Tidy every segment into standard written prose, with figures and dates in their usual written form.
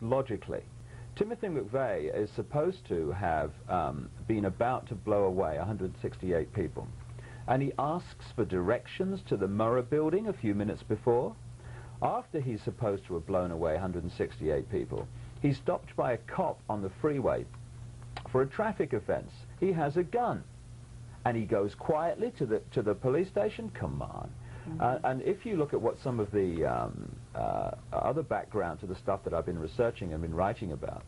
logically. Timothy McVeigh is supposed to have been about to blow away 168 people. And he asks for directions to the Murrah building a few minutes before. After he's supposed to have blown away 168 people, he's stopped by a cop on the freeway for a traffic offense. He has a gun. And he goes quietly to the police station. Come on. And if you look at what some of the other background to the stuff that I've been researching and been writing about,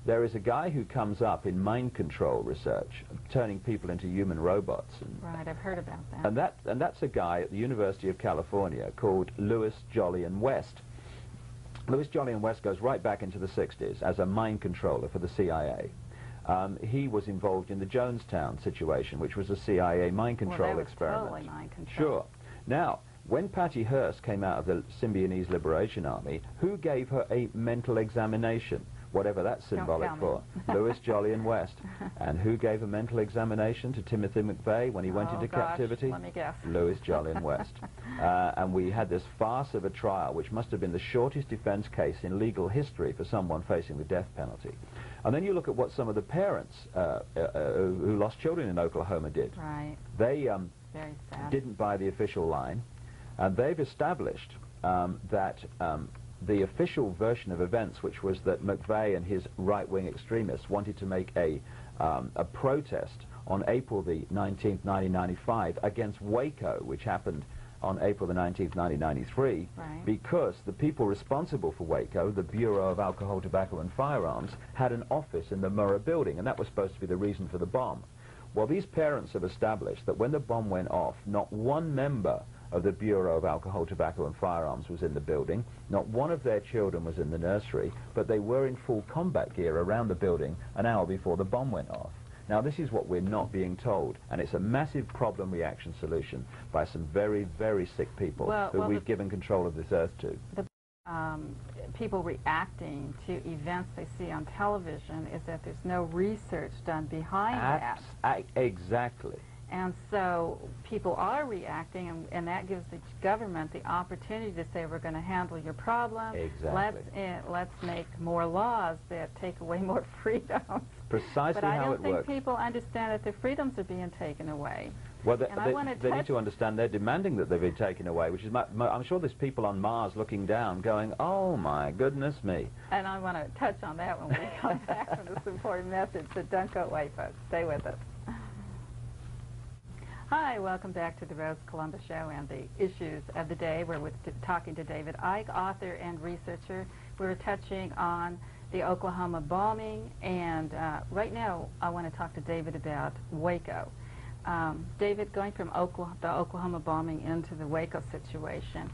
there is a guy who comes up in mind control research, turning people into human robots. Right, I've heard about that. And that's a guy at the University of California called Louis Jolyon West. Louis Jolyon West goes right back into the 60s as a mind controller for the CIA. He was involved in the Jonestown situation, which was a CIA mind control experiment. Totally mind control. Sure. Now, when Patty Hearst came out of the Symbionese Liberation Army, who gave her a mental examination? Whatever that's symbolic for. Louis Jolyon West. And who gave a mental examination to Timothy McVeigh when he went into captivity? Let me guess. Louis Jolyon West. And we had this farce of a trial, which must have been the shortest defense case in legal history for someone facing the death penalty. And then you look at what some of the parents who lost children in Oklahoma did. Right. They Very sad. didn't buy the official line, and they've established that the official version of events, which was that McVeigh and his right-wing extremists wanted to make a protest on April the 19th, 1995, against Waco, which happened on April the 19th, 1993, right, because the people responsible for Waco, the Bureau of Alcohol, Tobacco and Firearms, had an office in the Murrah building, and that was supposed to be the reason for the bomb. Well, these parents have established that when the bomb went off, not one member of the Bureau of Alcohol, Tobacco and Firearms was in the building, not one of their children was in the nursery, but they were in full combat gear around the building an hour before the bomb went off. Now, this is what we're not being told, and it's a massive problem-reaction solution by some very, very sick people who we've given control of this earth to. The people reacting to events they see on television is that there's no research done behind that. Exactly. And so people are reacting, and that gives the government the opportunity to say, we're going to handle your problem. Exactly. Let's make more laws that take away more freedoms. Precisely how it works. But I don't think people understand that their freedoms are being taken away. Well, they need to understand they're demanding that they've been taken away, which is, I'm sure there's people on Mars looking down going, oh my goodness me. And I want to touch on that when we come back from this important message, so don't go away, folks. Stay with us. Hi, welcome back to the Rose Columbus Show and the issues of the day. We're talking to David Icke, author and researcher. We're touching on the Oklahoma bombing, and right now I want to talk to David about Waco. David, going from the Oklahoma bombing into the Waco situation,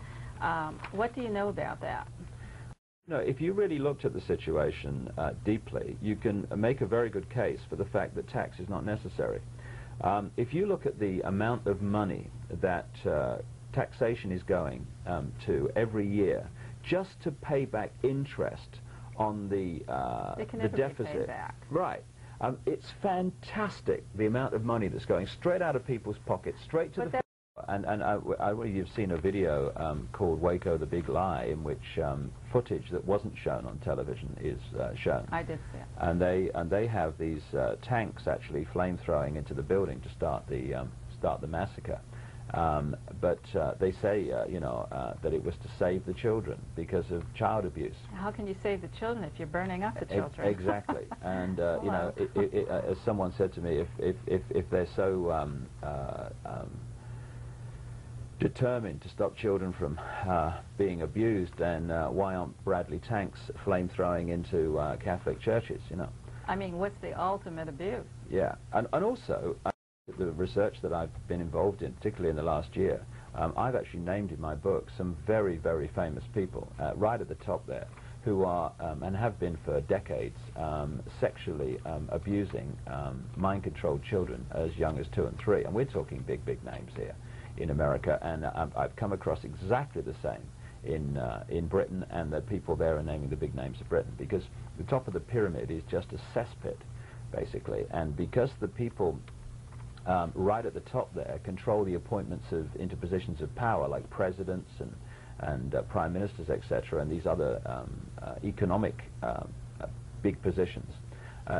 what do you know about that? No, if you really looked at the situation deeply, you can make a very good case for the fact that tax is not necessary. If you look at the amount of money that taxation is going to every year just to pay back interest on the deficit, back. Right? It's fantastic the amount of money that's going straight out of people's pockets, straight to the. And you've seen a video called Waco the Big Lie, in which footage that wasn't shown on television is shown. I did see it. And they have these tanks actually flame-throwing into the building to start the massacre. But they say, you know, that it was to save the children because of child abuse. How can you save the children if you're burning up the children? Exactly. And you know, as someone said to me, if they're so determined to stop children from being abused, then why aren't Bradley tanks flame-throwing into Catholic churches, you know? I mean, what's the ultimate abuse? Yeah, and also, the research that I've been involved in, particularly in the last year, I've actually named in my book some very, very famous people, right at the top there, who are, and have been for decades, sexually abusing mind-controlled children as young as 2 and 3. And we're talking big, big names here in America, and I've come across exactly the same in Britain, and the people there are naming the big names of Britain, because the top of the pyramid is just a cesspit, basically, and because the people right at the top there control the appointments into positions of power, like presidents and prime ministers, etc., and these other economic big positions.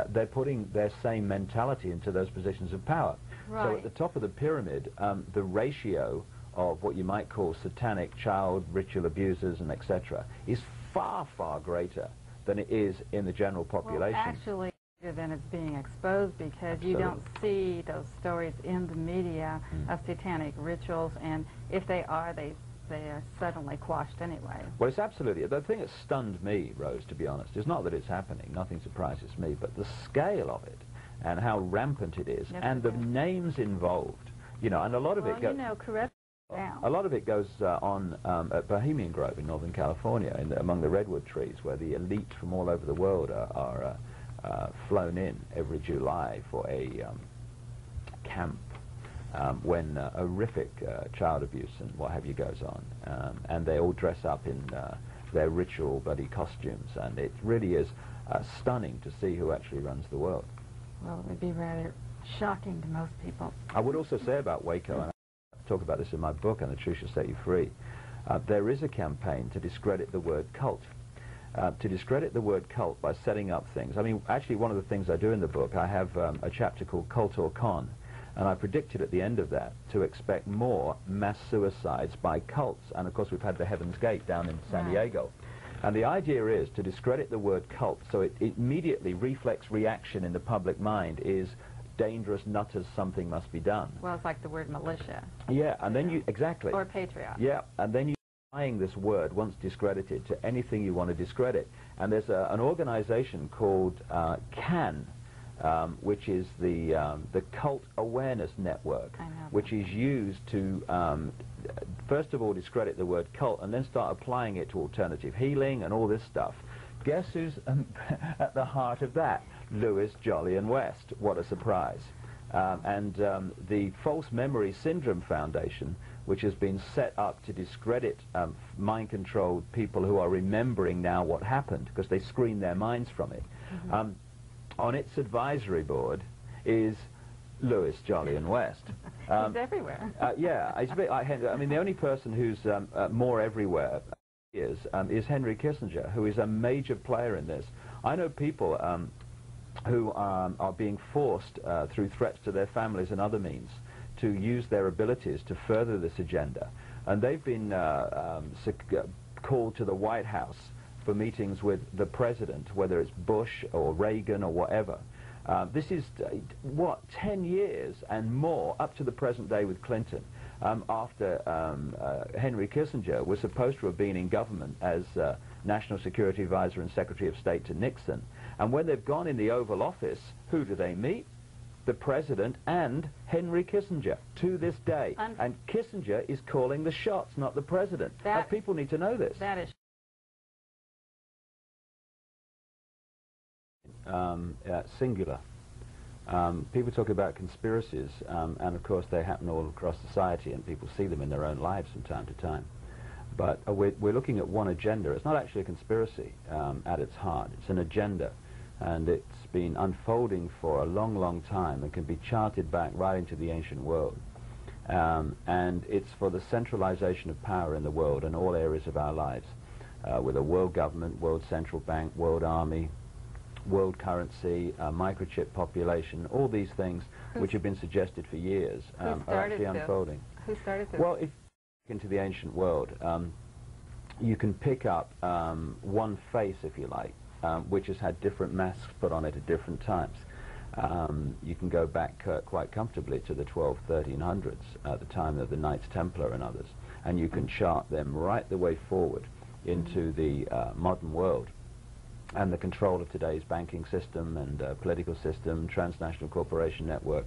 They're putting their same mentality into those positions of power. Right. So at the top of the pyramid, the ratio of what you might call satanic child ritual abusers and etc. is far, far greater than it is in the general population. Well, actually, than it's being exposed, because Absolutely. you don't see those stories in the media of satanic rituals, and if they are, they are suddenly quashed anyway. Well, it's absolutely, the thing that stunned me, Rose, to be honest, is not that it's happening, nothing surprises me, but the scale of it and how rampant it is, Yes, and the names involved, you know, and a lot of it goes... you know, correct down. A lot of it goes on at Bohemian Grove in Northern California, among the redwood trees, where the elite from all over the world are flown in every July for a camp when horrific child abuse and what have you goes on, and they all dress up in their ritual bloody costumes, and it really is stunning to see who actually runs the world. Well, it would be rather shocking to most people. I would also say about Waco, and I talk about this in my book, And the Truth Shall Set You Free, there is a campaign to discredit the word cult. To discredit the word cult by setting up things. I mean, actually, one of the things I do in the book, I have a chapter called Cult or Con, and I predicted at the end of that to expect more mass suicides by cults. And of course, we've had the Heaven's Gate down in San Diego. And the idea is to discredit the word cult, so it immediately reflex reaction in the public mind is dangerous nutters, something must be done. Well, it's like the word militia. Yeah, and then you, exactly. Or patriot. Yeah, and then you applying this word, once discredited, to anything you want to discredit. And there's an organization called CAN, which is the Cult Awareness Network, which is used to, first of all, discredit the word cult, and then start applying it to alternative healing and all this stuff. Guess who's at the heart of that? Lewis, Jolly, and West. What a surprise. And the False Memory Syndrome Foundation, which has been set up to discredit mind-controlled people who are remembering now what happened, because they screen their minds from it. On its advisory board is Lewis, Jolly, and West. He's everywhere. Yeah, it's a bit like Henry. I mean, the only person who's more everywhere is Henry Kissinger, who is a major player in this. I know people who are being forced through threats to their families and other means to use their abilities to further this agenda. And they've been called to the White House for meetings with the president, whether it's Bush or Reagan or whatever. This is, 10 years and more, up to the present day with Clinton, after Henry Kissinger was supposed to have been in government as National Security Advisor and Secretary of State to Nixon. And when they've gone in the Oval Office, who do they meet? The president and Henry Kissinger to this day. And Kissinger is calling the shots, not the president. People need to know this. That is singular. People talk about conspiracies, and of course they happen all across society, and people see them in their own lives from time to time. But we're looking at one agenda. It's not actually a conspiracy at its heart. It's an agenda, and it's been unfolding for a long, long time and can be charted back right into the ancient world. And it's for the centralization of power in the world in all areas of our lives, with a world government, world central bank, world army, world currency, microchip population, all these things which have been suggested for years are actually unfolding. Who started this? Well, if you look into the ancient world, you can pick up one face, if you like, which has had different masks put on it at different times. You can go back quite comfortably to the 1300s, at the time of the Knights Templar and others, and you can chart them right the way forward into the modern world and the control of today's banking system and political system, transnational corporation network.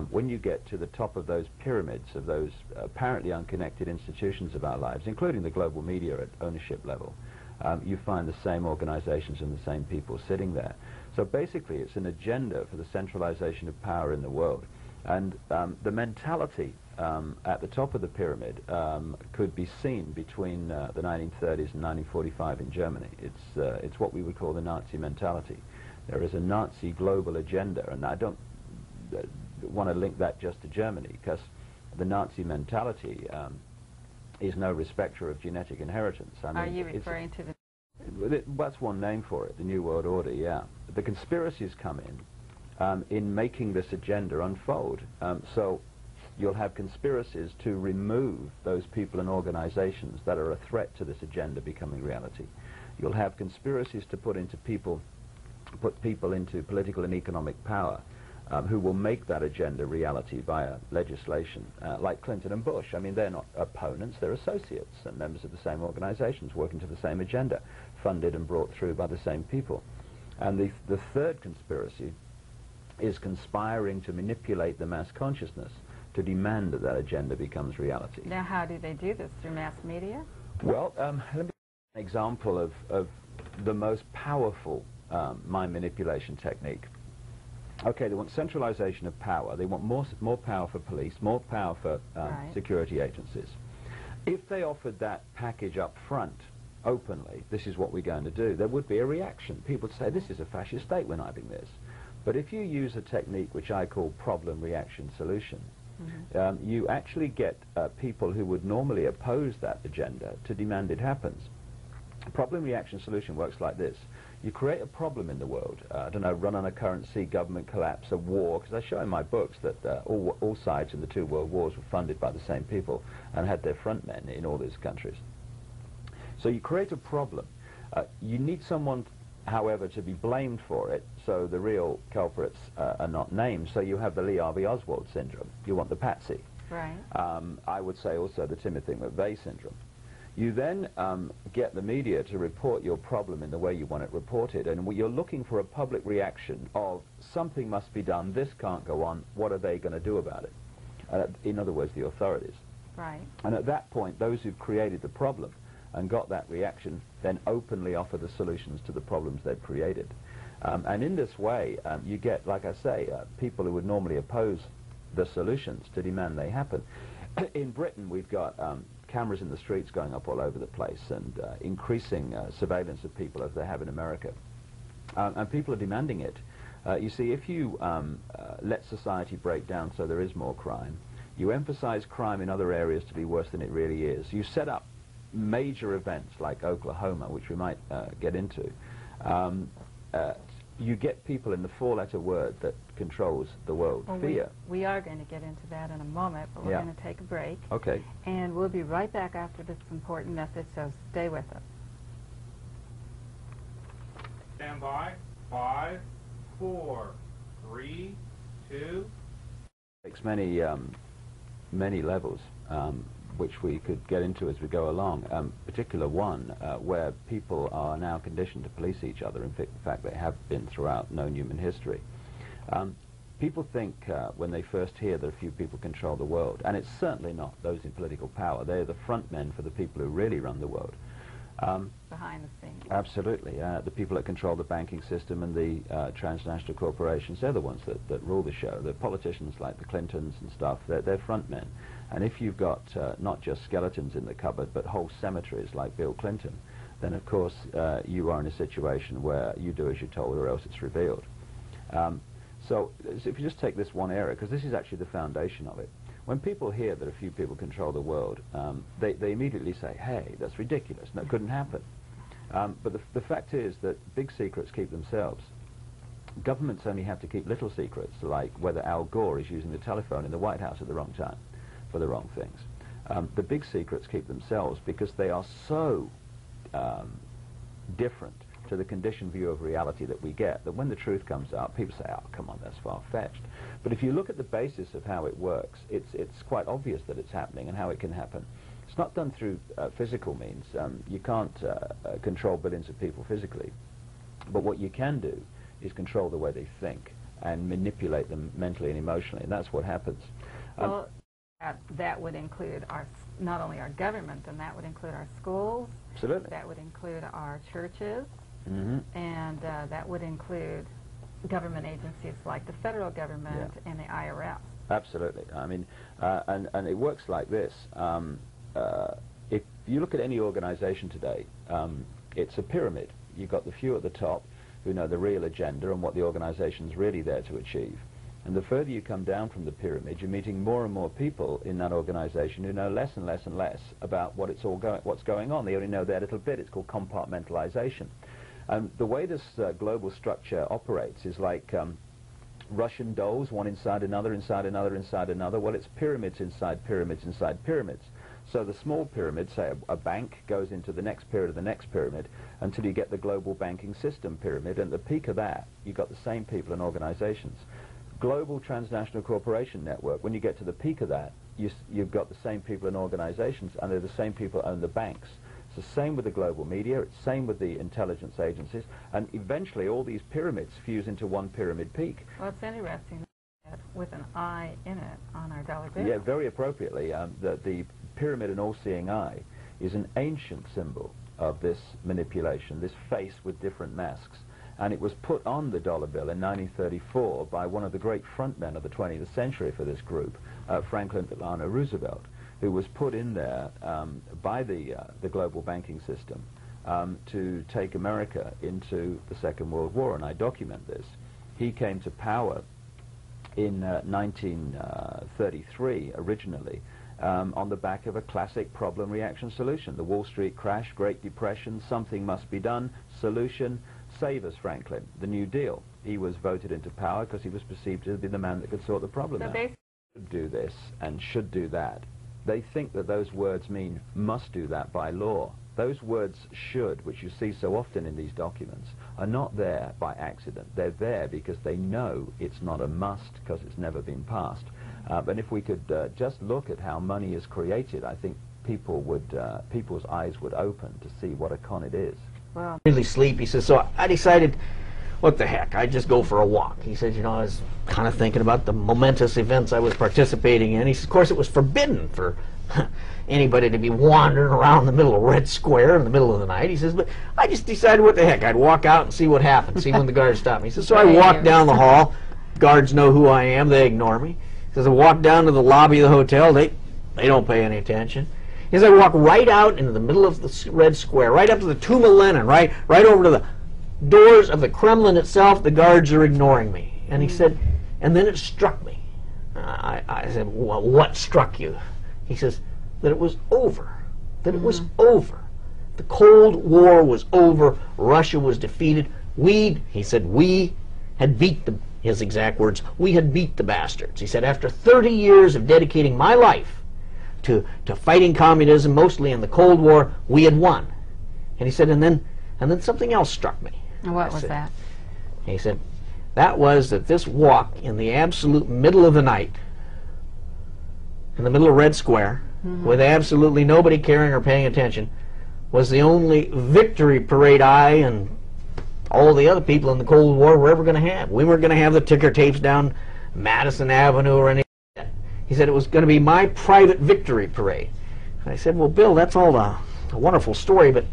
When you get to the top of those pyramids of those apparently unconnected institutions of our lives, including the global media at ownership level, you find the same organizations and the same people sitting there. So basically it's an agenda for the centralization of power in the world. And the mentality at the top of the pyramid could be seen between the 1930s and 1945 in Germany. It's what we would call the Nazi mentality. There is a Nazi global agenda, and I don't want to link that just to Germany, because the Nazi mentality is no respecter of genetic inheritance. I mean, are you referring to the... That's one name for it, the New World Order, yeah. The conspiracies come in making this agenda unfold. So you'll have conspiracies to remove those people and organizations that are a threat to this agenda becoming reality. You'll have conspiracies to put people into political and economic power who will make that agenda reality via legislation, like Clinton and Bush. I mean, they're not opponents, they're associates and members of the same organizations working to the same agenda, funded and brought through by the same people. And the third conspiracy is conspiring to manipulate the mass consciousness to demand that that agenda becomes reality. Now, how do they do this? Through mass media? Well, let me give an example of the most powerful mind manipulation technique. Okay, they want centralization of power. They want more power for police, more power for right. security agencies. If they offered that package up front, openly, this is what we're going to do, there would be a reaction. People would say, this is a fascist state, we're not having this. But if you use a technique which I call problem, reaction, solution, you actually get people who would normally oppose that agenda to demand it happens. Problem, reaction, solution works like this. You create a problem in the world, I don't know, run on a currency, government collapse, a war, because I show in my books that all sides in the two world wars were funded by the same people and had their front men in all these countries. So you create a problem. You need someone, however, to be blamed for it, so the real culprits are not named. So you have the Lee Harvey Oswald syndrome. You want the patsy. Right. I would say also the Timothy McVeigh syndrome. You then get the media to report your problem in the way you want it reported, and you're looking for a public reaction of something must be done, this can't go on, what are they going to do about it? In other words, the authorities. Right. And at that point, those who've created the problem and got that reaction then openly offer the solutions to the problems they've created. And in this way, you get, like I say, people who would normally oppose the solutions to demand they happen. In Britain, we've got cameras in the streets going up all over the place and increasing surveillance of people as they have in America. And people are demanding it. You see, if you let society break down so there is more crime, you emphasize crime in other areas to be worse than it really is. You set up major events like Oklahoma, which we might get into. You get people in the four-letter word that controls the world, well, fear. We are going to get into that in a moment, but we're going to take a break. Okay. And we'll be right back after this important message, so stay with us. Stand by. 5, 4, 3, 2. Takes many, many levels, which we could get into as we go along. Particular one where people are now conditioned to police each other. In fact, they have been throughout known human history. People think when they first hear that a few people control the world, and it's certainly not those in political power. They're the front men for the people who really run the world. Behind the scenes. Absolutely. The people that control the banking system and the transnational corporations, they're the ones that rule the show. The politicians like the Clintons and stuff, they're front men. And if you've got not just skeletons in the cupboard, but whole cemeteries like Bill Clinton, then of course you are in a situation where you do as you're told or else it's revealed. So if you just take this one area, because this is actually the foundation of it, when people hear that a few people control the world, they immediately say, hey, that's ridiculous, that couldn't happen. But the fact is that big secrets keep themselves. Governments only have to keep little secrets, like whether Al Gore is using the telephone in the White House at the wrong time for the wrong things. The big secrets keep themselves because they are so different to the conditioned view of reality that we get, that when the truth comes out, people say, oh, come on, that's far-fetched. But if you look at the basis of how it works, it's quite obvious that it's happening and how it can happen. It's not done through physical means. You can't control billions of people physically. But what you can do is control the way they think and manipulate them mentally and emotionally, and that's what happens. Well, that would include not only our government, and that would include our schools. Absolutely. That would include our churches. Mm-hmm. And that would include government agencies like the federal government and the IRS. Absolutely. I mean, and it works like this. If you look at any organization today, it's a pyramid. You've got the few at the top who know the real agenda and what the organization's really there to achieve. And the further you come down from the pyramid, you're meeting more and more people in that organization who know less and less and less about what's going on. They only know their little bit. It's called compartmentalization. The way this global structure operates is like Russian dolls, one inside another, inside another, inside another. Well, it's pyramids inside pyramids inside pyramids. So the small pyramid, say a bank, goes into the next pyramid of the next pyramid until you get the global banking system pyramid. And at the peak of that, you've got the same people and organizations. Global transnational corporation network, when you get to the peak of that, you've got the same people and organizations, and they're the same people who own the banks. It's the same with the global media, it's the same with the intelligence agencies, and eventually all these pyramids fuse into one pyramid peak. Well, it's interesting that with an eye in it on our dollar bill. Yeah, very appropriately. The pyramid and all-seeing eye is an ancient symbol of this manipulation, this face with different masks. And it was put on the dollar bill in 1934 by one of the great frontmen of the 20th century for this group, Franklin Delano Roosevelt, who was put in there by the global banking system to take America into the Second World War, and I document this. He came to power in 1933 originally on the back of a classic problem reaction solution. The Wall Street crash, Great Depression, something must be done, solution, save us, Franklin, the New Deal. He was voted into power because he was perceived to be the man that could sort the problem out. Should do this and should do that. They think that those words mean must do that by law. Those words should, which you see so often in these documents, are not there by accident. They're there because they know it's not a must because it's never been passed. And if we could just look at how money is created, I think people's eyes would open to see what a con it is. Well, really sleep. He says, so I decided, what the heck, I'd just go for a walk. He said, you know, I was kind of thinking about the momentous events I was participating in. He says, of course, it was forbidden for anybody to be wandering around the middle of Red Square in the middle of the night. He says, but I just decided, what the heck, I'd walk out and see what happened, see when the guards stop me. He says, so I walk down the hall. Guards know who I am. They ignore me. He says, I walk down to the lobby of the hotel. They don't pay any attention. He says, I walk right out into the middle of the Red Square, right up to the Tomb of Lenin, right over to the doors of the Kremlin itself. The guards are ignoring me. And he said, and then it struck me. I said, well, what struck you? He says, that it was over. That it was over. The Cold War was over. Russia was defeated. He said, we had beat them, his exact words, we had beat the bastards. He said, after 30 years of dedicating my life to fighting communism, mostly in the Cold War, we had won. And he said, and then something else struck me. and what was that? He said, that was that this walk in the absolute middle of the night, in the middle of Red Square, with absolutely nobody caring or paying attention, was the only victory parade I and all the other people in the Cold War were ever going to have. We weren't going to have the ticker tapes down Madison Avenue or anything. He said it was going to be my private victory parade. And I said, well, Bill, that's all a wonderful story, but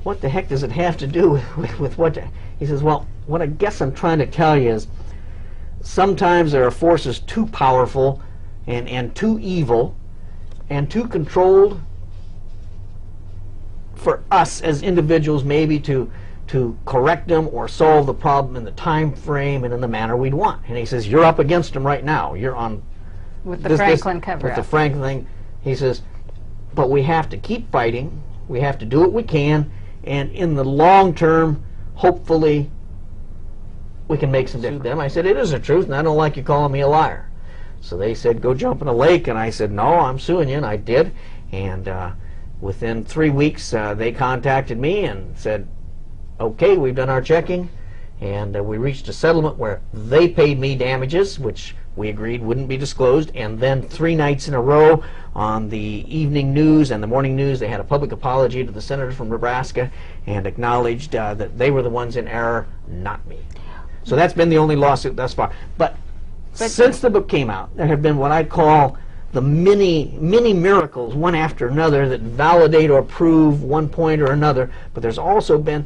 what the heck does it have to do with what? He says, well, what I guess I'm trying to tell you is sometimes there are forces too powerful and too evil and too controlled for us as individuals maybe to correct them or solve the problem in the time frame and in the manner we'd want. And he says, you're up against them right now. You're on with the Franklin cover-up. With the Franklin thing. He says, but we have to keep fighting. We have to do what we can. And in the long term, hopefully, we can make some difference. Them. I said, it is the truth, and I don't like you calling me a liar. So they said, go jump in a lake. And I said, no, I'm suing you. And I did. And within 3 weeks, they contacted me and said, okay, we've done our checking. And we reached a settlement where they paid me damages, which we agreed wouldn't be disclosed. And then 3 nights in a row on the evening news and the morning news, they had a public apology to the senator from Nebraska and acknowledged that they were the ones in error, not me. So that's been the only lawsuit thus far. But since the book came out, there have been what I call the many miracles, one after another, that validate or prove one point or another. But there's also been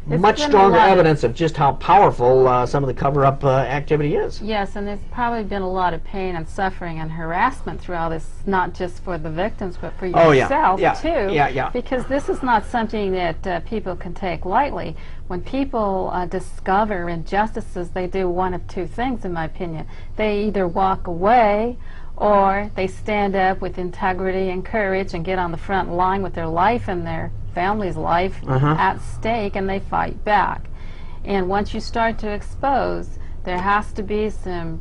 much been a stronger lot of- evidence of just how powerful some of the cover-up activity is. Yes, and there's probably been a lot of pain and suffering and harassment through all this, not just for the victims, but for Oh, yeah. yourself, Yeah. too. Yeah. Because this is not something that people can take lightly. When people discover injustices, they do one of two things, in my opinion. They either walk away, or they stand up with integrity and courage and get on the front line with their life and their family's life at stake, and they fight back. And once you start to expose, there has to be some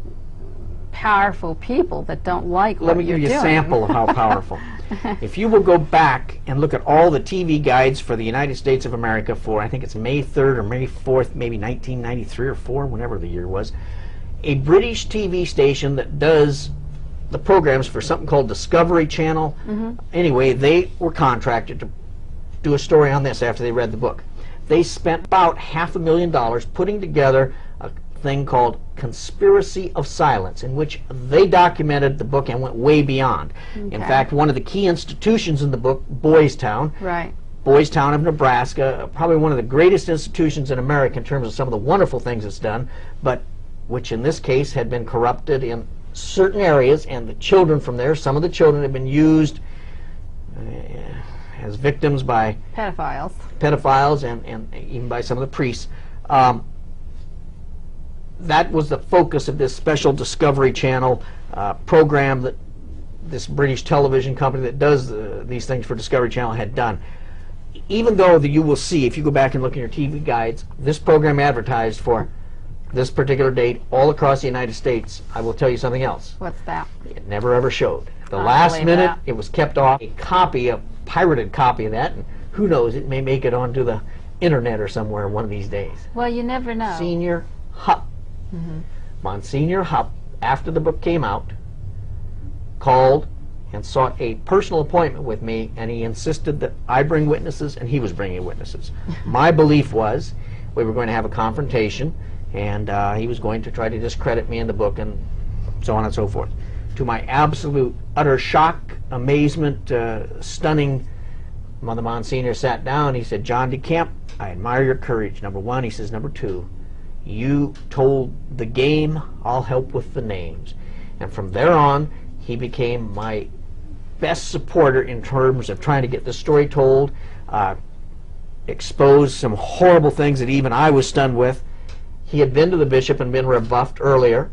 powerful people that don't like Let what me you're give you doing. a sample of how powerful. If you will go back and look at all the TV guides for the United States of America for, I think it's May 3rd or May 4th, maybe 1993 or 4, whenever the year was, a British TV station that does the programs for something called Discovery Channel. Anyway, they were contracted to do a story on this after they read the book. They spent about $500,000 putting together a thing called Conspiracy of Silence, in which they documented the book and went way beyond. In fact, one of the key institutions in the book, Boys Town, Right. Boys Town of Nebraska, probably one of the greatest institutions in America in terms of some of the wonderful things it's done, but which in this case had been corrupted in certain areas, and the children from there, some of the children have been used as victims by Pedophiles. and even by some of the priests. That was the focus of this special Discovery Channel program that this British television company that does these things for Discovery Channel had done. Even though you will see, if you go back and look in your TV guides, this program advertised for this particular date all across the United States, I will tell you something else. What's that? It never ever showed. The I last believe minute, that. it was kept off. A copy, a pirated copy of that, and who knows, it may make it onto the internet or somewhere one of these days. Well, you never know. Senior Hupp. Monsignor Hupp, after the book came out, called and sought a personal appointment with me, and he insisted that I bring witnesses, and he was bringing witnesses. My belief was we were going to have a confrontation, and he was going to try to discredit me in the book, and so on and so forth. To my absolute, utter shock, amazement, stunning, the Monsignor sat down. He said, "John DeCamp, I admire your courage, number one." He says, "Number two, you told the game, I'll help with the names." And from there on, he became my best supporter in terms of trying to get the story told, expose some horrible things that even I was stunned with. He had been to the bishop and been rebuffed earlier.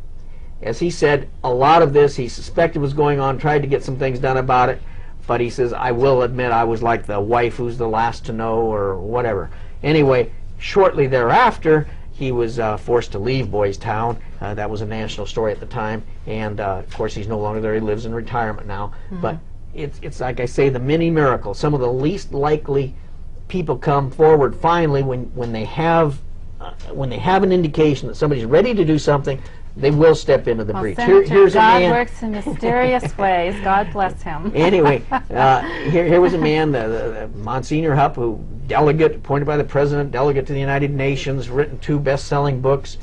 As he said, a lot of this he suspected was going on, tried to get some things done about it, but he says, I will admit I was like the wife who's the last to know, or whatever. Anyway, shortly thereafter, he was forced to leave Boys Town. That was a national story at the time, and of course he's no longer there. He lives in retirement now. But it's like I say, the mini miracle. Some of the least likely people come forward finally when they have an indication that somebody's ready to do something. They will step into the Well, breach. Senator, Here's a God man. works in mysterious ways. God bless him. Anyway, here was a man, the Monsignor Hupp, who delegate, appointed by the president, delegate to the United Nations, written 2 best-selling books,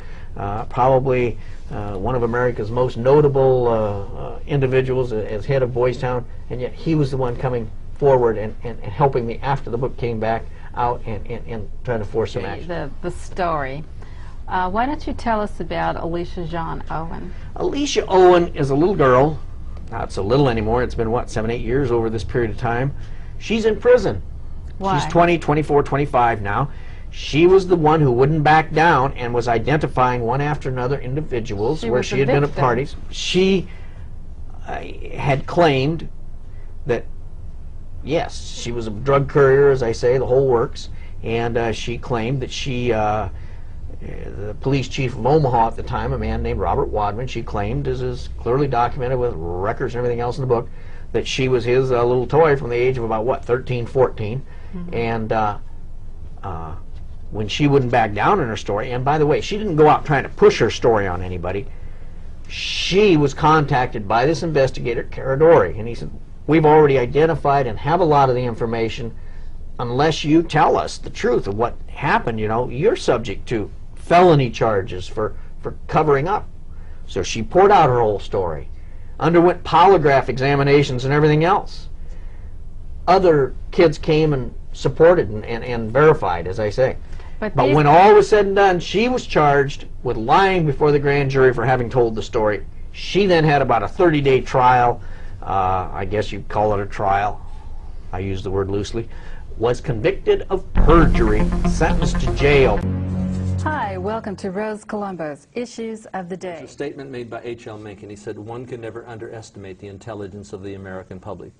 probably one of America's most notable individuals as head of Boys Town, and yet he was the one coming forward and helping me after the book came back out and trying to force some action. The story. Why don't you tell us about Alicia Jean Owen? Alicia Owen is a little girl. Not so little anymore. It's been, what, 7, 8 years over this period of time. She's in prison. Why? She's 20, 24, 25 now. She was the one who wouldn't back down and was identifying one after another individuals She where was she a had been at victim. parties. She had claimed that, yes, she was a drug courier, as I say, the whole works, and she claimed that she, the police chief of Omaha at the time, a man named Robert Wadman, she claimed, as is clearly documented with records and everything else in the book, that she was his little toy from the age of about, what, 13, 14, and when she wouldn't back down in her story, and by the way, she didn't go out trying to push her story on anybody. She was contacted by this investigator, Caradori, and he said, we've already identified and have a lot of the information. Unless you tell us the truth of what happened, you know, you're subject to felony charges for covering up. So she poured out her whole story, underwent polygraph examinations and everything else. Other kids came and supported and verified, as I say. But when all was said and done, she was charged with lying before the grand jury for having told the story. She then had about a 30-day trial. I guess you'd call it a trial. I use the word loosely. Was convicted of perjury, sentenced to jail. Hi, welcome to Rose Colombo's Issues of the Day. It's a statement made by H.L. Mencken. He said, one can never underestimate the intelligence of the American public.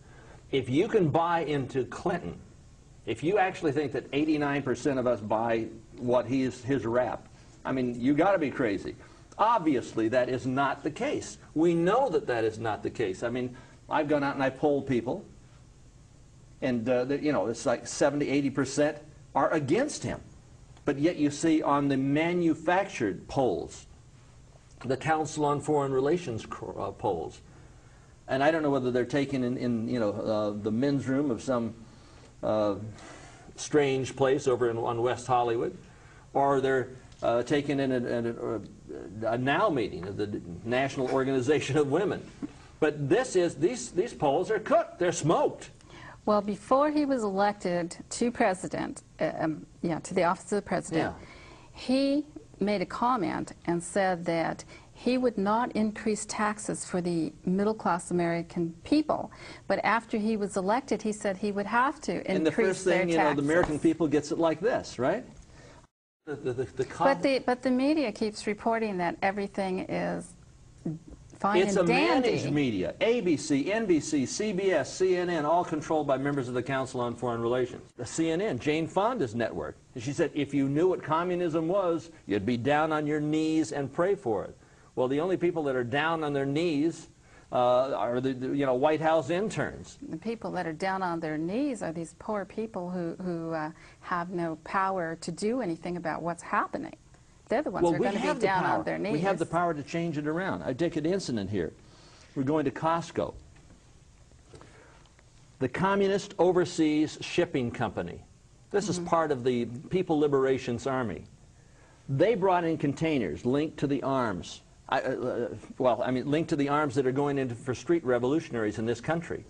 If you can buy into Clinton, if you actually think that 89% of us buy what his rap, I mean, you got to be crazy. Obviously, that is not the case. We know that that is not the case. I mean, I've gone out and I've polled people, and you know, it's like 70–80% are against him. But yet you see on the manufactured polls, the Council on Foreign Relations polls, and I don't know whether they're taken in you know, the men's room of some strange place over on West Hollywood, or they're taken in a NOW meeting of the National Organization of Women. But this is, these polls are cooked, they're smoked. Well, before he was elected to president, to the office of the president, he made a comment and said that he would not increase taxes for the middle-class American people. But after he was elected, he said he would have to increase their taxes. And the first thing, you know, the American people gets it like this, right? But the media keeps reporting that everything is fine it's and dandy. It's a managed media. ABC, NBC, CBS, CNN, all controlled by members of the Council on Foreign Relations. The CNN, Jane Fonda's network. She said, if you knew what communism was, you'd be down on your knees and pray for it. Well, the only people that are down on their knees are the you know, White House interns. The people that are down on their knees are these poor people who have no power to do anything about what's happening. They're the ones who are going to be down on their knees. We have the power to change it around. I take an incident here. We're going to Costco. The Communist Overseas Shipping Company. This is part of the People Liberation's Army. They brought in containers linked to the arms. Linked to the arms that are going in for street revolutionaries in this country.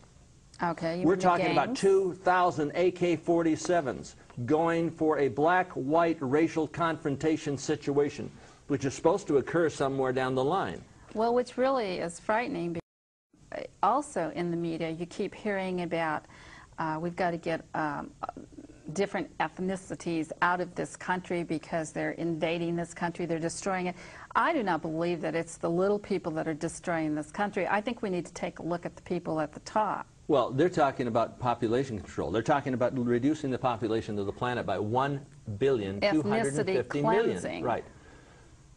Okay, we're talking about 2,000 AK-47s going for a black-white racial confrontation situation, which is supposed to occur somewhere down the line. Well, which really is frightening. Because also in the media, you keep hearing about we've got to get different ethnicities out of this country because they're invading this country, they're destroying it. I do not believe that it's the little people that are destroying this country. I think we need to take a look at the people at the top. Well, they're talking about population control. They're talking about reducing the population of the planet by 1,250 million. Right.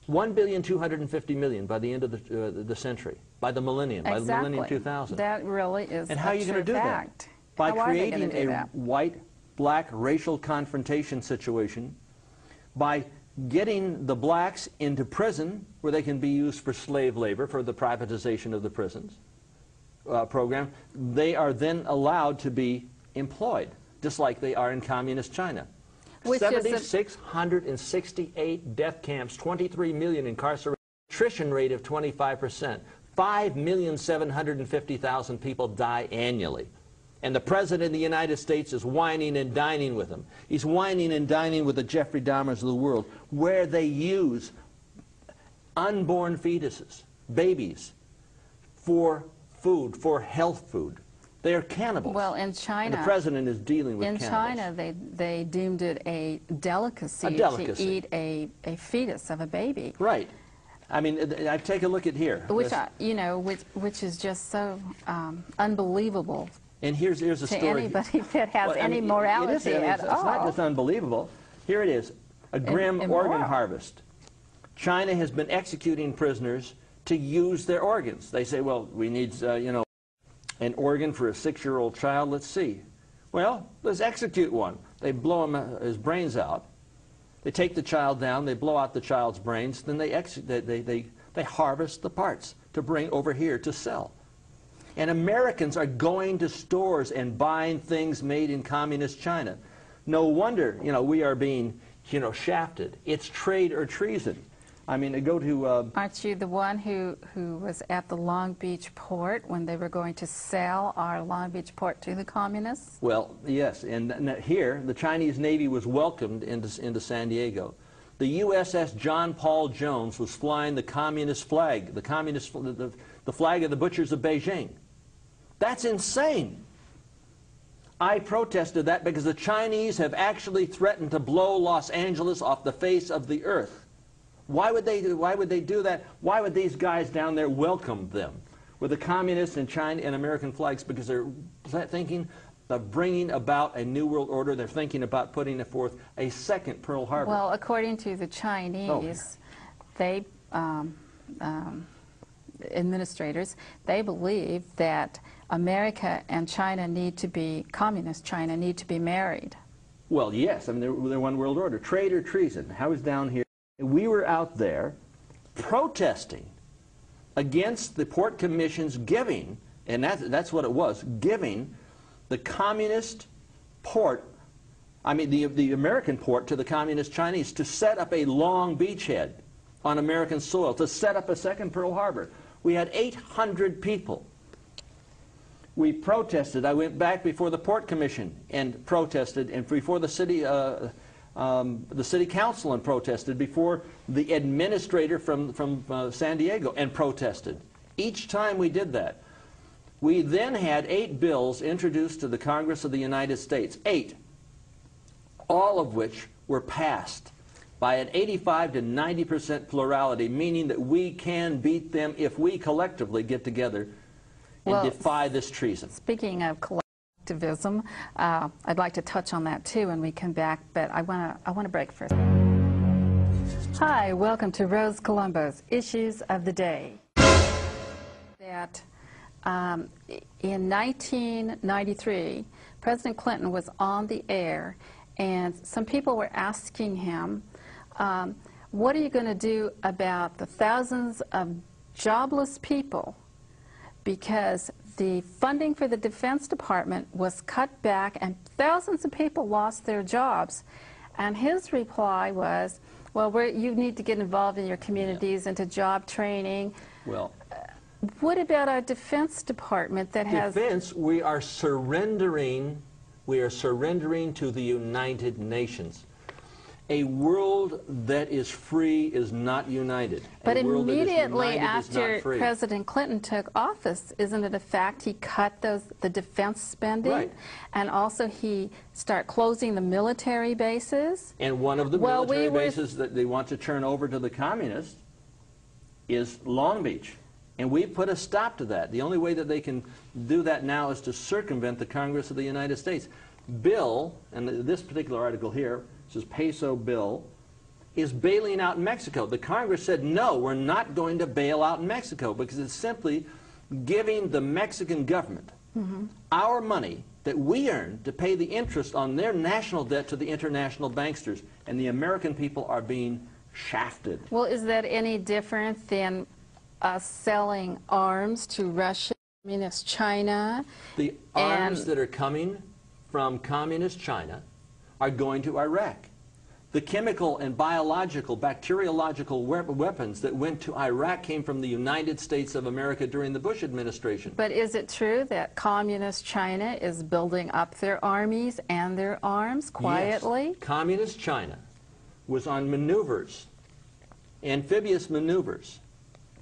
1,250 million by the end of the century, by the millennium, by the millennium 2000. That really is and how are you going to do that? By creating a white-black racial confrontation situation, by getting the blacks into prison where they can be used for slave labor, for the privatization of the prisons program. They are then allowed to be employed, just like they are in communist China. 7,668 death camps, 23 million incarcerated, attrition rate of 25%, 5,750,000 people die annually. And the President of the United States is whining and dining with them. He's whining and dining with the Jeffrey Dahmers of the world, where they use unborn fetuses, babies, for food, for health food. They are cannibals. Well, in China, and the President is dealing with cannibals. In China, they deemed it a delicacy, to eat a fetus of a baby. Right. I mean, I take a look at here. Which which is just so unbelievable. And here's a story. To anybody that has any morality at all. It's not just unbelievable. Here it is, a grim organ harvest. China has been executing prisoners to use their organs. They say, well, we need, you know, an organ for a 6-year-old child. Let's see. Well, let's execute one. They blow him his brains out. They take the child down. They blow out the child's brains. Then they harvest the parts to bring over here to sell. And Americans are going to stores and buying things made in communist China. No wonder, you know, we are being, you know, shafted. It's trade or treason. I mean, go to... Aren't you the one who was at the Long Beach port when they were going to sell our Long Beach port to the communists? Well, yes, and here, the Chinese Navy was welcomed into San Diego. The USS John Paul Jones was flying the communist flag, the flag of the Butchers of Beijing. That's insane. I protested that because the Chinese have actually threatened to blow Los Angeles off the face of the earth. Why would they do that? Why would these guys down there welcome them with the communists and China and American flags? Because they're thinking of bringing about a new world order. They're thinking about putting forth a second Pearl Harbor. Well, according to the Chinese, they administrators, they believe that America and China need to be, communist China need to be married. Well, yes, I mean, they're one world order. Trade or treason. I was down here. We were out there protesting against the Port Commission's giving, and that's what it was, giving the communist port, I mean the American port to the communist Chinese to set up a long beachhead on American soil, to set up a second Pearl Harbor. We had 800 people. We protested. I went back before the Port Commission and protested, and before the city council and protested, before the administrator from San Diego and protested. Each time we did that. We then had 8 bills introduced to the Congress of the United States, 8, all of which were passed by an 85 to 90% plurality, meaning that we can beat them if we collectively get together and defy this treason. Speaking of collectivism, I'd like to touch on that too when we come back, but I want to break first. Hi, welcome to Rose Colombo's Issues of the Day. That in 1993, President Clinton was on the air, and some people were asking him, what are you going to do about the thousands of jobless people? Because the funding for the Defense Department was cut back and thousands of people lost their jobs. And his reply was, well, you need to get involved in your communities into job training. Well, what about our Defense Department that has... Defense, we are surrendering to the United Nations. A world that is free is not united. But immediately after President Clinton took office, isn't it a fact he cut the defense spending? Right. And also he started closing the military bases? And one of the military bases that they want to turn over to the communists is Long Beach. And we put a stop to that. The only way that they can do that now is to circumvent the Congress of the United States. Bill, and this particular article here, this is Peso Bill, is bailing out Mexico. The Congress said, no, we're not going to bail out Mexico because it's simply giving the Mexican government our money that we earn to pay the interest on their national debt to the international banksters, and the American people are being shafted. Well, is that any different than us selling arms to Russia, Communist China? The arms that are coming from Communist China are going to Iraq. The chemical and biological, bacteriological weapons that went to Iraq came from the United States of America during the Bush administration. But is it true that Communist China is building up their armies and their arms quietly? Yes. Communist China was on maneuvers, amphibious maneuvers.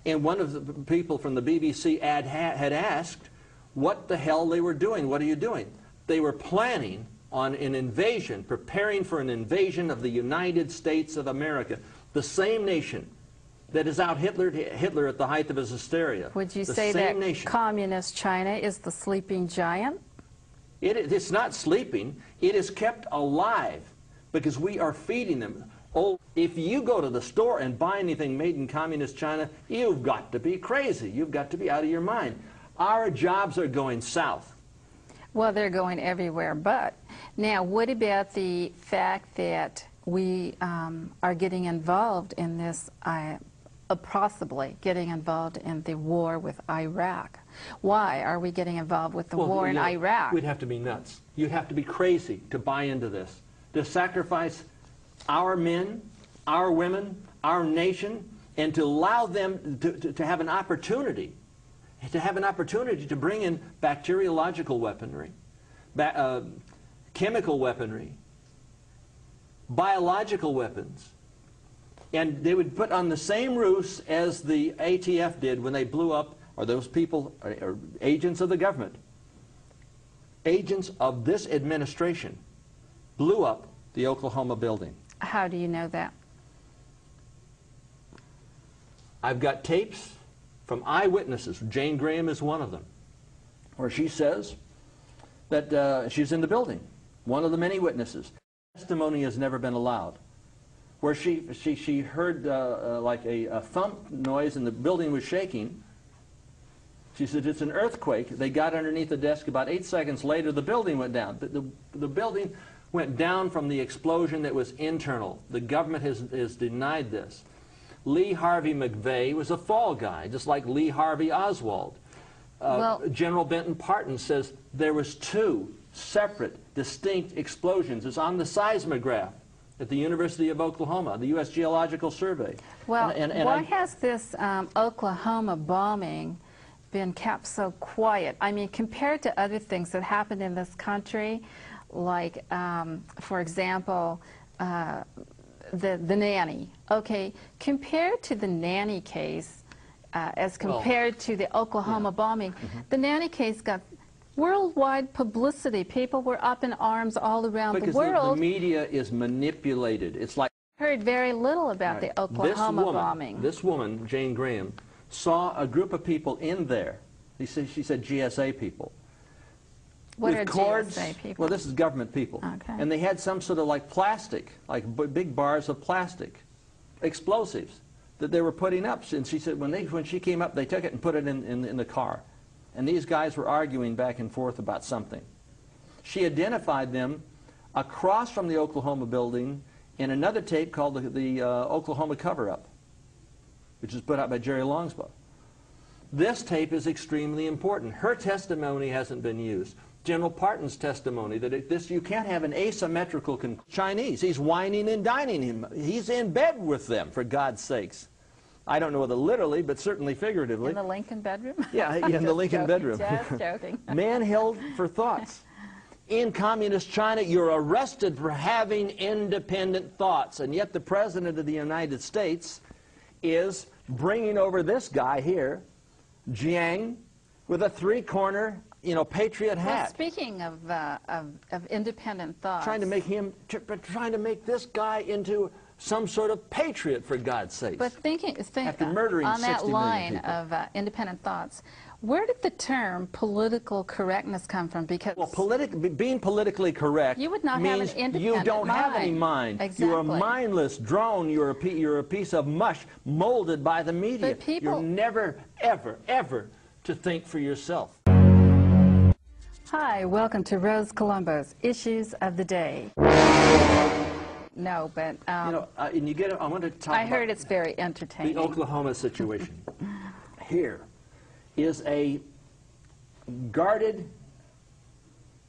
And one of the people from the BBC had asked what the hell they were doing. What are you doing? They were planning on an invasion, preparing for an invasion of the United States of America, the same nation that is out Hitler at the height of his hysteria. Would you say that Communist China is the sleeping giant? It's not sleeping. It is kept alive because we are feeding them. Oh, if you go to the store and buy anything made in Communist China, you've got to be crazy. You've got to be out of your mind. Our jobs are going south. Well, they're going everywhere, but now what about the fact that we are getting involved in this, possibly getting involved in the war with Iraq? Why are we getting involved with the war in Iraq? We'd have to be nuts. You'd have to be crazy to buy into this, to sacrifice our men our women, our nation, and to allow them to have an opportunity, to bring in bacteriological weaponry, chemical weaponry, biological weapons. And they would put on the same roofs as the ATF did when they blew up, or those people, or agents of the government, agents of this administration, blew up the Oklahoma building. How do you know that? I've got tapes from eyewitnesses. Jane Graham is one of them, where she says that she's in the building, one of the many witnesses. Testimony has never been allowed. Where she heard like a thump noise and the building was shaking. She said, it's an earthquake. They got underneath the desk. About 8 seconds later, the building went down. The building went down from the explosion that was internal. The government has denied this. Lee Harvey McVeigh was a fall guy, just like Lee Harvey Oswald. General Benton Parton says there was 2 separate, distinct explosions. It's on the seismograph at the University of Oklahoma, the U.S. Geological Survey. Well, why has this Oklahoma bombing been kept so quiet? I mean, compared to other things that happened in this country, like, for example, the nanny. Okay, compared to the nanny case, as compared to the Oklahoma bombing, the nanny case got worldwide publicity. People were up in arms all around the world. Because the media is manipulated. It's like heard very little about the Oklahoma bombing. This woman, Jane Graham, saw a group of people in there. She said GSA people. What with are cords, GSA people? Well, this is government people. Okay. And they had some sort of like plastic, like big bars of plastic, explosives that they were putting up. And she said when she came up, they took it and put it in the car. And these guys were arguing back and forth about something. She identified them across from the Oklahoma building in another tape called the Oklahoma Cover-Up, which is put out by Jerry Longsbaugh. This tape is extremely important. Her testimony hasn't been used. General Parton's testimony that you can't have an asymmetrical Chinese. He's whining and dining him. He's in bed with them, for God's sakes. I don't know whether literally, but certainly figuratively. In the Lincoln bedroom? Yeah, in the Lincoln bedroom. Just joking. Man held for thoughts. In communist China, you're arrested for having independent thoughts, and yet the President of the United States is bringing over this guy here, Jiang, with a 3-corner, patriot hat. Well, speaking of independent thoughts, trying to make this guy into some sort of patriot, for God's sake. But after murdering on that 60 line million of independent thoughts, where did the term political correctness come from? Because being politically correct you would not means have an independent you don't have any mind. Exactly. You're a mindless drone. You're a piece of mush molded by the media. But people, you're never, ever, ever to think for yourself. Hi, welcome to Rose Colombo's Issues of the Day. No, but and you get. I want to talk. I heard it's very entertaining. The Oklahoma situation. Here is a guarded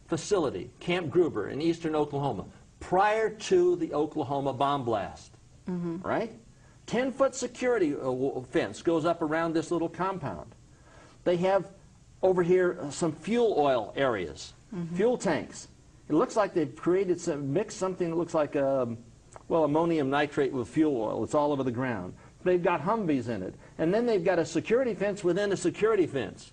facility, Camp Gruber in eastern Oklahoma, prior to the Oklahoma bomb blast. Right? 10-foot security fence goes up around this little compound. They have over here some fuel oil areas, fuel tanks. It looks like they've mixed something that looks like, ammonium nitrate with fuel oil. It's all over the ground. They've got Humvees in it. And then they've got a security fence within a security fence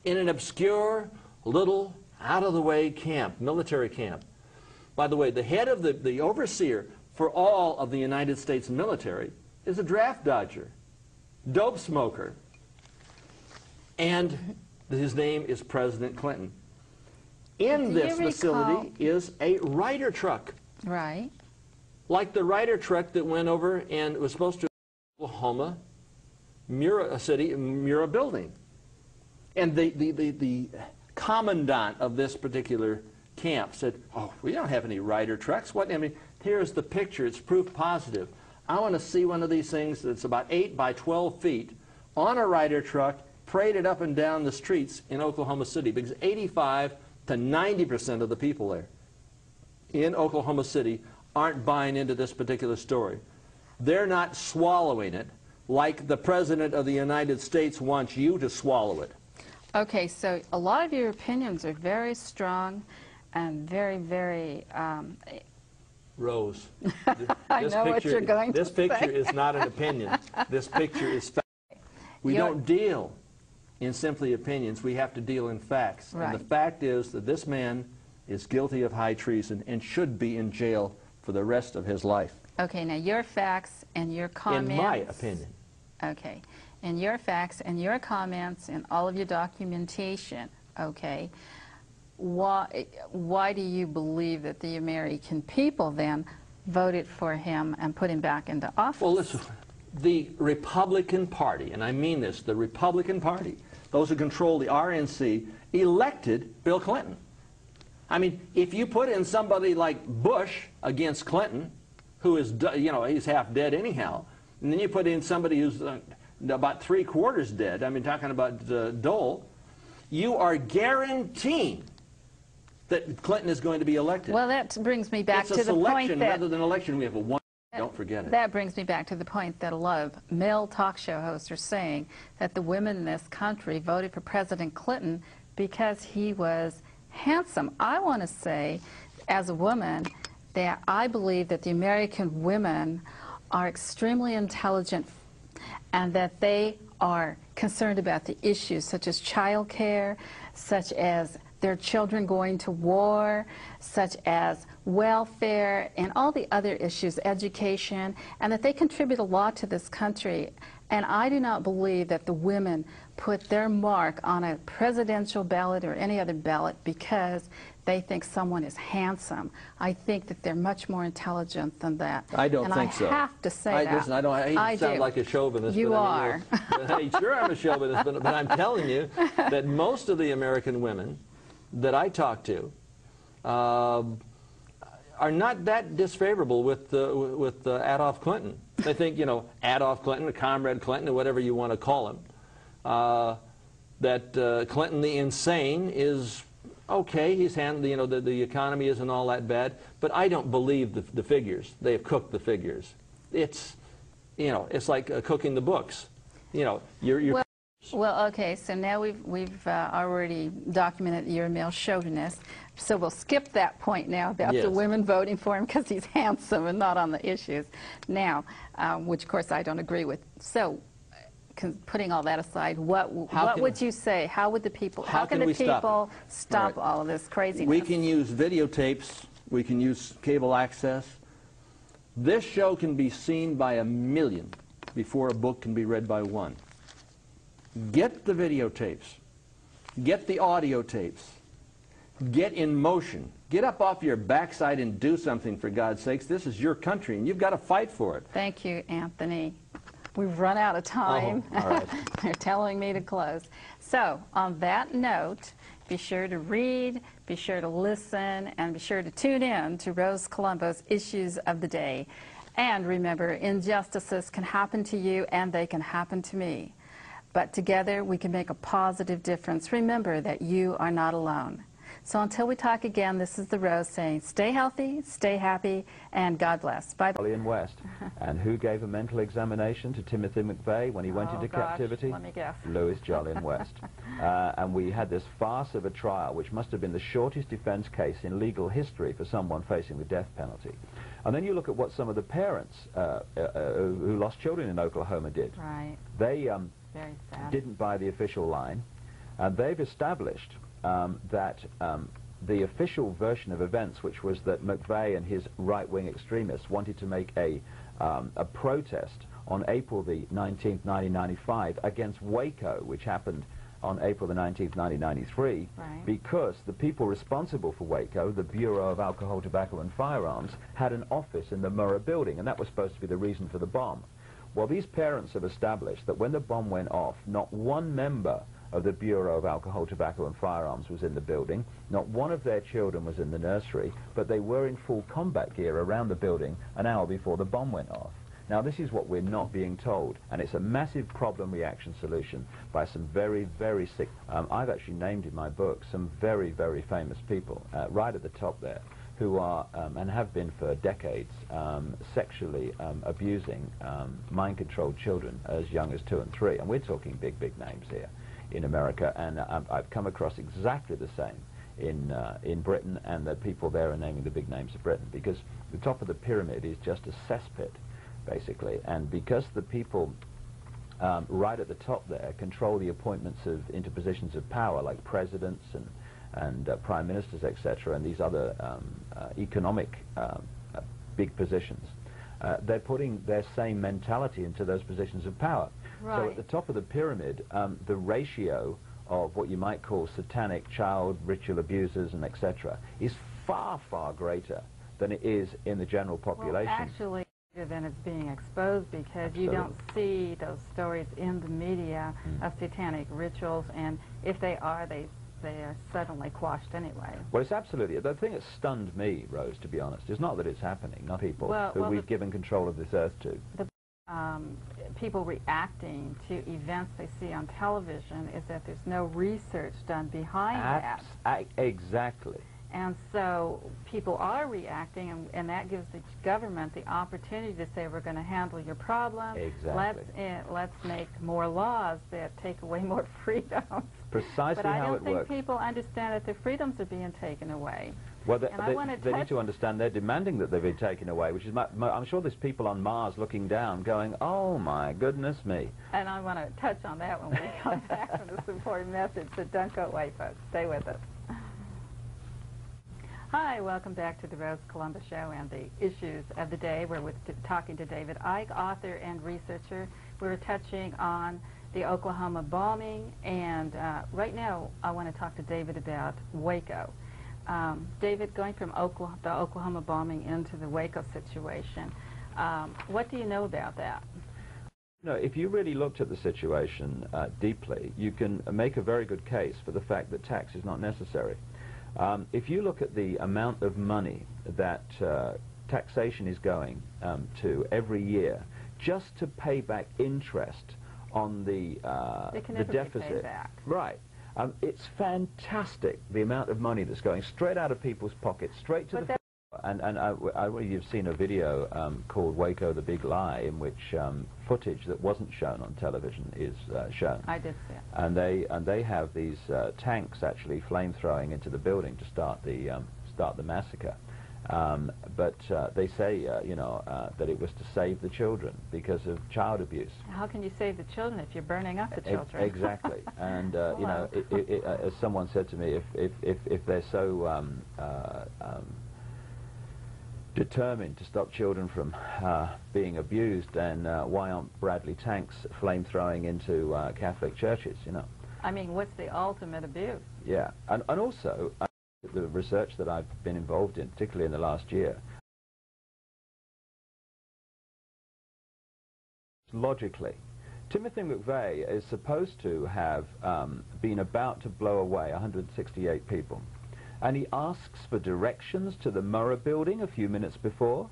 in an obscure, little, out-of-the-way camp, military camp. By the way, the head of the overseer for all of the United States military is a draft dodger, dope smoker, and his name is President Clinton. In this facility is a Ryder truck. Right. Like the Ryder truck that went over and was supposed to Oklahoma, Murrah building. And the commandant of this particular camp said, "Oh, we don't have any Ryder trucks. What? I mean, here's the picture. It's proof positive. I want to see one of these things that's about 8 by 12 feet on a Ryder truck, paraded up and down the streets in Oklahoma City, because 85 to 90% of the people there in Oklahoma City aren't buying into this particular story. They're not swallowing it like the President of the United States wants you to swallow it. Okay, so a lot of your opinions are very strong and very, very... Rose, I know what you're going to this picture say. is not an opinion. This picture is fact. We don't deal in simply opinions. We have to deal in facts. Right. And the fact is that this man is guilty of high treason and should be in jail for the rest of his life. Okay, now your facts and your comments... In my opinion. Okay, and your facts and your comments and all of your documentation, okay, why do you believe that the American people then voted for him and put him back into office? Well, listen, the Republican Party, and I mean this, the Republican Party, those who control the RNC, elected Bill Clinton. I mean, if you put in somebody like Bush against Clinton, who is, you know, he's half dead anyhow, and then you put in somebody who's about 3/4 dead, I mean, talking about Dole, you are guaranteeing that Clinton is going to be elected. Well, that brings me back it's to a the point selection that... rather than election. We have a one. Don't forget it. That brings me back to the point that a lot of male talk show hosts are saying that the women in this country voted for President Clinton because he was handsome. I want to say, as a woman, that I believe that the American women are extremely intelligent and that they are concerned about the issues such as child care, such as their children going to war, such as welfare, and all the other issues, education, and that they contribute a lot to this country. And I do not believe that the women put their mark on a presidential ballot or any other ballot because they think someone is handsome. I think that they're much more intelligent than that. I don't think so. And I have to say that. Listen, I hate to sound like a chauvinist. You but are. I mean, sure, I'm a chauvinist, but I'm telling you that most of the American women that I talk to are not that disfavorable with Adolf Clinton. They think, you know, Adolf Clinton, or Comrade Clinton, or whatever you want to call him, that Clinton the insane is okay. He's handled, you know, the economy isn't all that bad, but I don't believe the figures. They have cooked the figures. It's, you know, it's like cooking the books. You know, you're Well, okay, so now we've already documented you're a male chauvinist, so we'll skip that point now about the women voting for him because he's handsome and not on the issues. Now, which of course I don't agree with. So, putting all that aside, what would you say? How would the people? How can the people stop all of this craziness? We can use videotapes. We can use cable access. This show can be seen by 1 million before a book can be read by 1. Get the videotapes. Get the audio tapes. Get in motion. Get up off your backside and do something, for God's sakes. This is your country, and you've got to fight for it. Thank you, Anthony. We've run out of time. Oh, all right. They're telling me to close. So, on that note, be sure to read, be sure to listen, and be sure to tune in to Rose Colombo's Issues of the Day. And remember, injustices can happen to you, and they can happen to me. But together, we can make a positive difference. Remember that you are not alone. So until we talk again, this is the Rose saying, stay healthy, stay happy, and God bless. Bye. Jolyon West. And who gave a mental examination to Timothy McVeigh when he went into captivity? Let me guess. Louis Jolyon West. And we had this farce of a trial, which must have been the shortest defense case in legal history for someone facing the death penalty. And then you look at what some of the parents who lost children in Oklahoma did. Right. They Very sad. didn't buy the official line, and they've established that the official version of events, which was that McVeigh and his right-wing extremists wanted to make a protest on April the 19th, 1995, against Waco, which happened on April the 19th, 1993, Right. because the people responsible for Waco, the Bureau of Alcohol, Tobacco and Firearms, had an office in the Murrah building, and that was supposed to be the reason for the bomb. Well, these parents have established that when the bomb went off, not one member of the Bureau of Alcohol, Tobacco and Firearms was in the building, not one of their children was in the nursery, but they were in full combat gear around the building an hour before the bomb went off. Now, this is what we're not being told, and it's a massive problem reaction solution by some very, very sick, I've actually named in my book some very, very famous people, right at the top there. who are, and have been for decades, sexually abusing mind-controlled children as young as 2 and 3. And we're talking big, big names here in America, and I've come across exactly the same in Britain, and the people there are naming the big names of Britain, because the top of the pyramid is just a cesspit, basically, and because the people right at the top there control the appointments into positions of power, like presidents and prime ministers, etc., and these other economic big positions, they're putting their same mentality into those positions of power. Right. So at the top of the pyramid, the ratio of what you might call satanic child ritual abusers and etc. is far, far greater than it is in the general population. Well, actually, than it's being exposed, because you don't see those stories in the media of satanic rituals, and if they are, they are suddenly quashed anyway. Well, it's absolutely, the thing that stunned me, Rose, to be honest, is not that it's happening, not people who we've given control of this earth to. The people reacting to events they see on television is that there's no research done behind that. Exactly. And so people are reacting, and that gives the government the opportunity to say, we're going to handle your problem. Exactly. Let's make more laws that take away more freedoms. Precisely but how it works. I don't think people understand that their freedoms are being taken away. Well, they need to understand they're demanding that they've been taken away, which is, I'm sure there's people on Mars looking down going, oh my goodness me. And I want to touch on that when we come back from this important message, so don't go away, folks. Stay with us. Hi, welcome back to the Rose Columbus Show and the issues of the day. We're talking to David Icke, author and researcher. We're touching on the Oklahoma bombing, and right now I want to talk to David about Waco. David, going from the Oklahoma bombing into the Waco situation, what do you know about that? No, if you really looked at the situation deeply, you can make a very good case for the fact that tax is not necessary. If you look at the amount of money that taxation is going to every year just to pay back interest on the deficit, right? It's fantastic the amount of money that's going straight out of people's pockets, straight to the. You've seen a video called Waco the Big Lie, in which footage that wasn't shown on television is shown. I did see it. And they have these tanks actually flamethrowing into the building to start the massacre. But they say that it was to save the children because of child abuse. How can you save the children if you're burning up the children? Exactly. And as someone said to me, if they're so determined to stop children from being abused, then why aren't Bradley tanks flamethrowing into Catholic churches, I mean, what's the ultimate abuse? Yeah, and also the research that I've been involved in, particularly in the last year, logically, Timothy McVeigh is supposed to have been about to blow away 168 people. And he asks for directions to the Murrah building a few minutes before.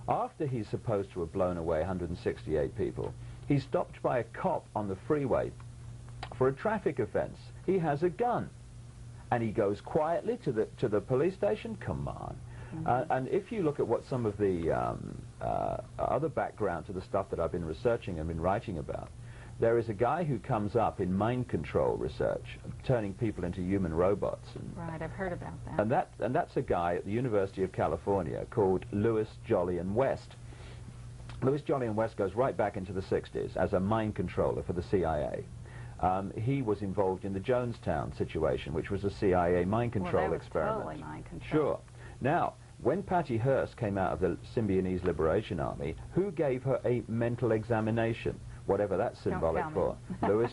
After he's supposed to have blown away 168 people, he's stopped by a cop on the freeway for a traffic offense. He has a gun, and he goes quietly to the police station. Come on. And if you look at what some of the other background to the stuff that I've been researching and been writing about, there is a guy who comes up in mind control research, turning people into human robots. Right, I've heard about that. And that's a guy at the University of California called Louis Jolyon West. Louis Jolyon West goes right back into the 60s as a mind controller for the CIA. He was involved in the Jonestown situation, which was a CIA mind control experiment. Totally mind control. Sure. Now, when Patty Hearst came out of the Symbionese Liberation Army, who gave her a mental examination? Whatever that's symbolic for. Louis